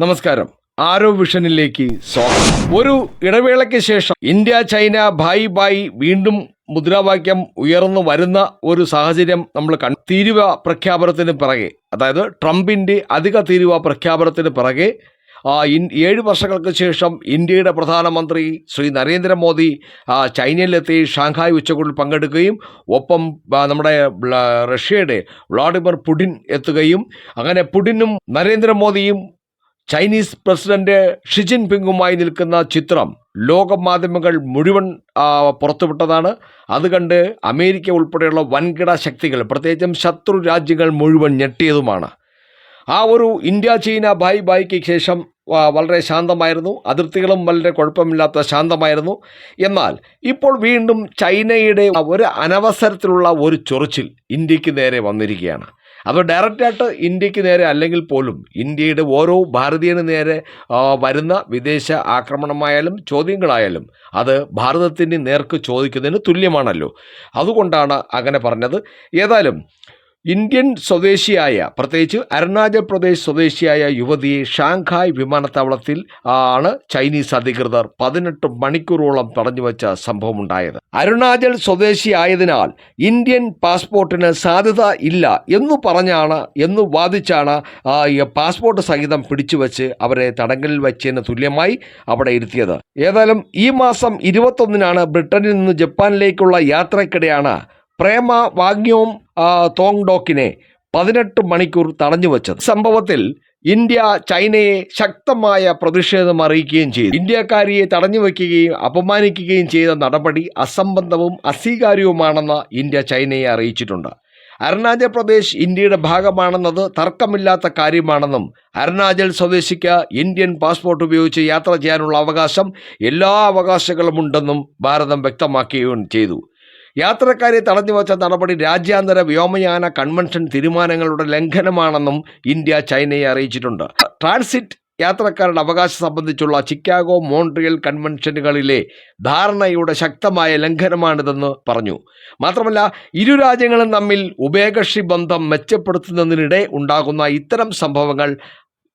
നമസ്കാരം. ആരോ വിഷനിലേക്ക് സ്വാഗതം. ഒരു ഇടവേളയ്ക്ക് ശേഷം ഇന്ത്യ ചൈന ഭായ് ഭായ് വീണ്ടും മുദ്രാവാക്യം ഉയർന്നു വരുന്ന ഒരു സാഹചര്യം നമ്മൾ തീരുവ പ്രഖ്യാപനത്തിന് പിറകെ, അതായത് ട്രംപിൻ്റെ അധിക തീരുവ പ്രഖ്യാപനത്തിന് പിറകെ 7 വർഷങ്ങൾക്ക് ശേഷം ഇന്ത്യയുടെ പ്രധാനമന്ത്രി ശ്രീ നരേന്ദ്രമോദി ചൈനയിലെത്തി ഷാങ്ഹായ് ഉച്ചകോടിയിൽ പങ്കെടുക്കുകയും ഒപ്പം നമ്മുടെ റഷ്യയുടെ വ്ളാഡിമിർ പുടിൻ എത്തുകയും അങ്ങനെ പുടിനും നരേന്ദ്രമോദിയും ചൈനീസ് പ്രസിഡന്റ് ഷി ജിൻപിങ്ങുമായി നിൽക്കുന്ന ചിത്രം ലോക മാധ്യമങ്ങൾ മുഴുവൻ പുറത്തുവിട്ടതാണ്. അത് കണ്ട് അമേരിക്ക ഉൾപ്പെടെയുള്ള വൻകിട ശക്തികൾ, പ്രത്യേകിച്ചും ശത്രു രാജ്യങ്ങൾ മുഴുവൻ ഞെട്ടിയതുമാണ്. ആ ഒരു ഇന്ത്യ ചൈന ഭായ് ഭായ്ക്ക് ശേഷം വളരെ ശാന്തമായിരുന്നു, അതിർത്തികളും വളരെ കുഴപ്പമില്ലാത്ത ശാന്തമായിരുന്നു. എന്നാൽ ഇപ്പോൾ വീണ്ടും ചൈനയുടെ ഒരു അനവസരത്തിലുള്ള ഒരു ചൊറിച്ചിൽ ഇന്ത്യക്ക് നേരെ വന്നിരിക്കുകയാണ്. അത് ഡയറക്റ്റായിട്ട് ഇന്ത്യക്ക് നേരെ അല്ലെങ്കിൽ പോലും ഇന്ത്യയുടെ ഓരോ ഭാരതീയന് നേരെ വരുന്ന വിദേശ ആക്രമണമായാലും ചോദ്യങ്ങളായാലും അത് ഭാരതത്തിൻ്റെ നേർക്ക് ചോദിക്കുന്നതിന് തുല്യമാണല്ലോ. അതുകൊണ്ടാണ് അങ്ങനെ പറഞ്ഞത്. ഏതായാലും ഇന്ത്യൻ സ്വദേശിയായ, പ്രത്യേകിച്ച് അരുണാചൽ പ്രദേശ് സ്വദേശിയായ യുവതിയെ ഷാങ്ഹായ് വിമാനത്താവളത്തിൽ ആണ് ചൈനീസ് അധികൃതർ 18 മണിക്കൂറോളം തടഞ്ഞുവെച്ച സംഭവമുണ്ടായത്. അരുണാചൽ സ്വദേശിയായതിനാൽ ഇന്ത്യൻ പാസ്പോർട്ടിന് സാധ്യത ഇല്ല എന്ന് വാദിച്ചാണ് പാസ്പോർട്ട് സഹിതം പിടിച്ചുവെച്ച് അവരെ തടങ്കലിൽ വെച്ചതിന് തുല്യമായി അവിടെ ഇരുത്തിയത്. ഏതായാലും ഈ മാസം 21-നാണ് ബ്രിട്ടനിൽ നിന്ന് ജപ്പാനിലേക്കുള്ള യാത്രയ്ക്കിടെയാണ് പ്രേമ വാങ്യോം തോങ്ഡോക്കിനെ 18 മണിക്കൂർ തടഞ്ഞുവെച്ചത്. സംഭവത്തിൽ ഇന്ത്യ ചൈനയെ ശക്തമായ പ്രതിഷേധം അറിയിക്കുകയും ചെയ്തു. ഇന്ത്യക്കാരിയെ തടഞ്ഞുവെക്കുകയും അപമാനിക്കുകയും ചെയ്ത നടപടി അസംബന്ധവും അസ്വീകാര്യവുമാണെന്ന് ഇന്ത്യ ചൈനയെ അറിയിച്ചിട്ടുണ്ട്. അരുണാചൽ പ്രദേശ് ഇന്ത്യയുടെ ഭാഗമാണെന്നത് തർക്കമില്ലാത്ത കാര്യമാണെന്നും അരുണാചൽ സ്വദേശിക്ക് ഇന്ത്യൻ പാസ്പോർട്ട് ഉപയോഗിച്ച് യാത്ര ചെയ്യാനുള്ള അവകാശം, എല്ലാ അവകാശങ്ങളും ഉണ്ടെന്നും ഭാരതം വ്യക്തമാക്കുകയും ചെയ്തു. യാത്രക്കാരെ തടഞ്ഞുവച്ച നടപടി രാജ്യാന്തര വ്യോമയാന കൺവെൻഷൻ തീരുമാനങ്ങളുടെ ലംഘനമാണെന്നും ഇന്ത്യ ചൈനയെ അറിയിച്ചിട്ടുണ്ട്. ട്രാൻസിറ്റ് യാത്രക്കാരുടെ അവകാശം സംബന്ധിച്ചുള്ള ചിക്കാഗോ, മോൺട്രിയൽ കൺവെൻഷനുകളിലെ ധാരണയുടെ ശക്തമായ ലംഘനമാണിതെന്ന് പറഞ്ഞു. മാത്രമല്ല, ഇരു രാജ്യങ്ങളും തമ്മിൽ ഉഭയകക്ഷി ബന്ധം മെച്ചപ്പെടുത്തുന്നതിനിടെ ഉണ്ടാകുന്ന ഇത്തരം സംഭവങ്ങൾ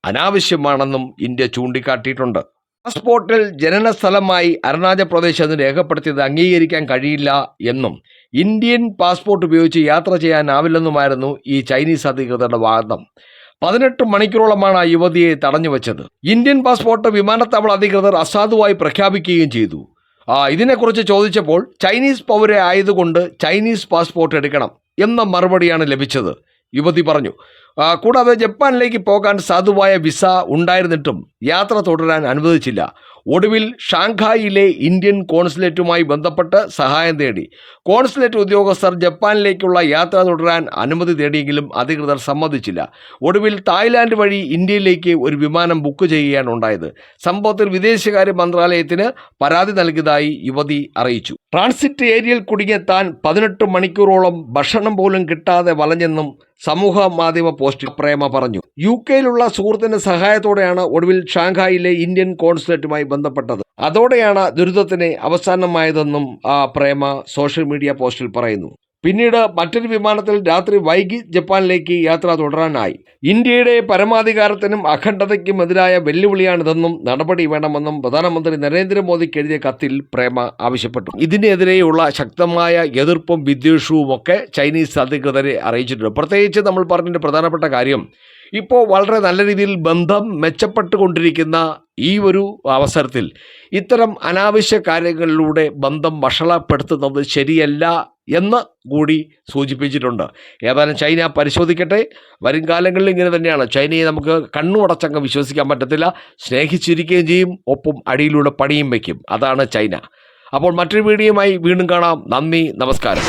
അനാവശ്യമാണെന്നും ഇന്ത്യ ചൂണ്ടിക്കാട്ടിയിട്ടുണ്ട്. പാസ്പോർട്ടിൽ ജനന സ്ഥലമായി അരുണാചൽ പ്രദേശ് എന്ന് രേഖപ്പെടുത്തിയത് അംഗീകരിക്കാൻ കഴിയില്ല എന്നും ഇന്ത്യൻ പാസ്പോർട്ട് ഉപയോഗിച്ച് യാത്ര ചെയ്യാനാവില്ലെന്നുമായിരുന്നു ഈ ചൈനീസ് അധികൃതരുടെ വാദം. 18 മണിക്കൂറോളമാണ് ആ യുവതിയെ തടഞ്ഞുവെച്ചത്. ഇന്ത്യൻ പാസ്പോർട്ട് വിമാനത്താവള അധികൃതർ അസാധുവായി പ്രഖ്യാപിക്കുകയും ചെയ്തു. ഇതിനെക്കുറിച്ച് ചോദിച്ചപ്പോൾ ചൈനീസ് പൗര ആയതുകൊണ്ട് ചൈനീസ് പാസ്പോർട്ട് എടുക്കണം എന്ന മറുപടിയാണ് ലഭിച്ചത്, യുവതി പറഞ്ഞു. കൂടാതെ ജപ്പാനിലേക്ക് പോകാൻ സാധുവായ വിസ ഉണ്ടായിരുന്നിട്ടും യാത്ര തുടരാൻ അനുവദിച്ചില്ല. ഒടുവിൽ ഷാങ്ഹായിലെ ഇന്ത്യൻ കോൺസുലേറ്റുമായി ബന്ധപ്പെട്ട് സഹായം തേടി. കോൺസുലേറ്റ് ഉദ്യോഗസ്ഥർ ജപ്പാനിലേക്കുള്ള യാത്ര തുടരാൻ അനുമതി തേടിയെങ്കിലും അധികൃതർ സമ്മതിച്ചില്ല. ഒടുവിൽ തായ്ലാൻഡ് വഴി ഇന്ത്യയിലേക്ക് ഒരു വിമാനം ബുക്ക് ചെയ്യുകയാണ് ഉണ്ടായത്. സംഭവത്തിൽ വിദേശകാര്യ മന്ത്രാലയത്തിന് പരാതി നൽകിയതായി യുവതി അറിയിച്ചു. ട്രാൻസിറ്റ് ഏരിയയിൽ കുടുങ്ങിയ താൻ 18 മണിക്കൂറോളം ഭക്ഷണം പോലും കിട്ടാതെ വലഞ്ഞെന്നും സമൂഹ മാധ്യമ പോസ്റ്റിൽ പ്രേമ പറഞ്ഞു. UK-യിലുള്ള സുഹൃത്തിന്റെ സഹായത്തോടെയാണ് ഒടുവിൽ ഷാങ്ഹായിലെ ഇന്ത്യൻ കോൺസുലേറ്റുമായി ബന്ധപ്പെട്ടത്. അതോടെയാണ് ദുരിതത്തിന് അവസാനമായതെന്നും പ്രേമ സോഷ്യൽ മീഡിയ പോസ്റ്റിൽ പറയുന്നു. പിന്നീട് മറ്റൊരു വിമാനത്തിൽ രാത്രി വൈകി ജപ്പാനിലേക്ക് യാത്ര തുടരാനായി. ഇന്ത്യയുടെ പരമാധികാരത്തിനും അഖണ്ഡതയ്ക്കും എതിരായ വെല്ലുവിളിയാണിതെന്നും നടപടി വേണമെന്നും പ്രധാനമന്ത്രി നരേന്ദ്രമോദിക്ക് എഴുതിയ കത്തിൽ പ്രേമ ആവശ്യപ്പെട്ടു. ഇതിനെതിരെയുള്ള ശക്തമായ എതിർപ്പും വിദ്വേഷവും ഒക്കെ ചൈനീസ് അധികൃതരെ അറിയിച്ചിട്ടുണ്ട്. പ്രത്യേകിച്ച് നമ്മൾ പറഞ്ഞതിൻ്റെ പ്രധാനപ്പെട്ട കാര്യം, ഇപ്പോൾ വളരെ നല്ല രീതിയിൽ ബന്ധം മെച്ചപ്പെട്ടുകൊണ്ടിരിക്കുന്ന ഈ ഒരു അവസരത്തിൽ ഇത്തരം അനാവശ്യ കാര്യങ്ങളിലൂടെ ബന്ധം വഷളപ്പെടുത്തുന്നത് ശരിയല്ല എന്ന് കൂടി സൂചിപ്പിച്ചിട്ടുണ്ട്. ഏതായാലും ചൈന പരിശോധിക്കട്ടെ. വരും കാലങ്ങളിൽ ഇങ്ങനെ തന്നെയാണ്. ചൈനയെ നമുക്ക് കണ്ണുമടച്ചങ്ങ് വിശ്വസിക്കാൻ പറ്റത്തില്ല. സ്നേഹിച്ചിരിക്കുകയും ചെയ്യും, ഒപ്പം അടിയിലൂടെ പണിയും വയ്ക്കും. അതാണ് ചൈന. അപ്പോൾ മറ്റൊരു വീഡിയോയുമായി വീണ്ടും കാണാം. നന്ദി, നമസ്കാരം.